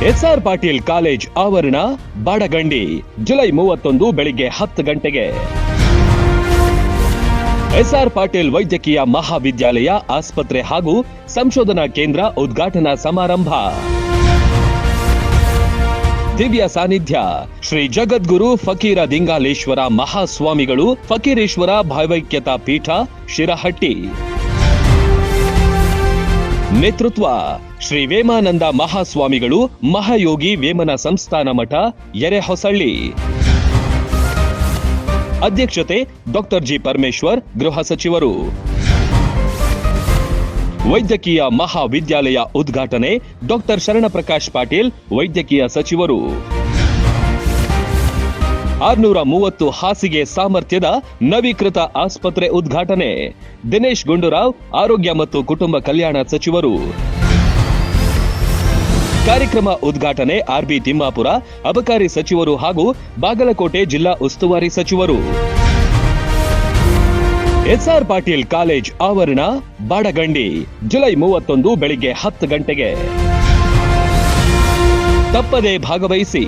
S R Patil college ಆವರಣ, Badagandi, July 31 ಬೆಳಿಗ್ಗೆ 10 ಗಂಟೆಗೆ. ಎಸ್ಆರ್ ಪಾಟೀಲ್ ವೈದ್ಯಕೀಯ ಮಹಾವಿದ್ಯಾಲಯ, ಆಸ್ಪತ್ರೆ ಹಾಗೂ ಸಂಶೋಧನಾ ಕೇಂದ್ರ ಉದ್ಘಾಟನಾ ಸಮಾರಂಭ. ದಿವ್ಯ ಸಾನ್ನಿಧ್ಯ ಶ್ರೀ ಜಗದ್ಗುರು ಫಕೀರ ದಿಂಗಾಲೇಶ್ವರ ಮಹಾಸ್ವಾಮಿಗಳು, ಫಕೀರೇಶ್ವರ ಭಾವೈಕ್ಯತಾ ಪೀಠ, ಶಿರಹಟ್ಟಿ. ನೇತೃತ್ವ ಶ್ರೀ ವೇಮಾನಂದ ಮಹಾಸ್ವಾಮಿಗಳು, ಮಹಾಯೋಗಿ ವೇಮನ ಸಂಸ್ಥಾನ ಮಠ, ಎರೆಹೊಸಳ್ಳಿ. ಅಧ್ಯಕ್ಷತೆ ಡಾಕ್ಟರ್ ಜಿ ಪರಮೇಶ್ವರ್, ಗೃಹ ಸಚಿವರು. ವೈದ್ಯಕೀಯ ಮಹಾವಿದ್ಯಾಲಯ ಉದ್ಘಾಟನೆ ಡಾಕ್ಟರ್ ಶರಣಪ್ರಕಾಶ್ ಪಾಟೀಲ್, ವೈದ್ಯಕೀಯ ಸಚಿವರು. 630 ಹಾಸಿಗೆ ಸಾಮರ್ಥ್ಯದ ನವೀಕೃತ ಆಸ್ಪತ್ರೆ ಉದ್ಘಾಟನೆ ದಿನೇಶ್ ಗುಂಡೂರಾವ್, ಆರೋಗ್ಯ ಮತ್ತು ಕುಟುಂಬ ಕಲ್ಯಾಣ ಸಚಿವರು. ಕಾರ್ಯಕ್ರಮ ಉದ್ಘಾಟನೆ ಆರ್ಬಿ ತಿಮ್ಮಾಪುರ, ಅಬಕಾರಿ ಸಚಿವರು ಹಾಗೂ ಬಾಗಲಕೋಟೆ ಜಿಲ್ಲಾ ಉಸ್ತುವಾರಿ ಸಚಿವರು. ಎಸ್ಆರ್ ಪಾಟೀಲ್ ಕಾಲೇಜ್ ಆವರಣ, ಬಾಡಗಂಡಿ, ಜುಲೈ 31 ಬೆಳಿಗ್ಗೆ 10 ಗಂಟೆಗೆ. ತಪ್ಪದೇ ಭಾಗವಹಿಸಿ.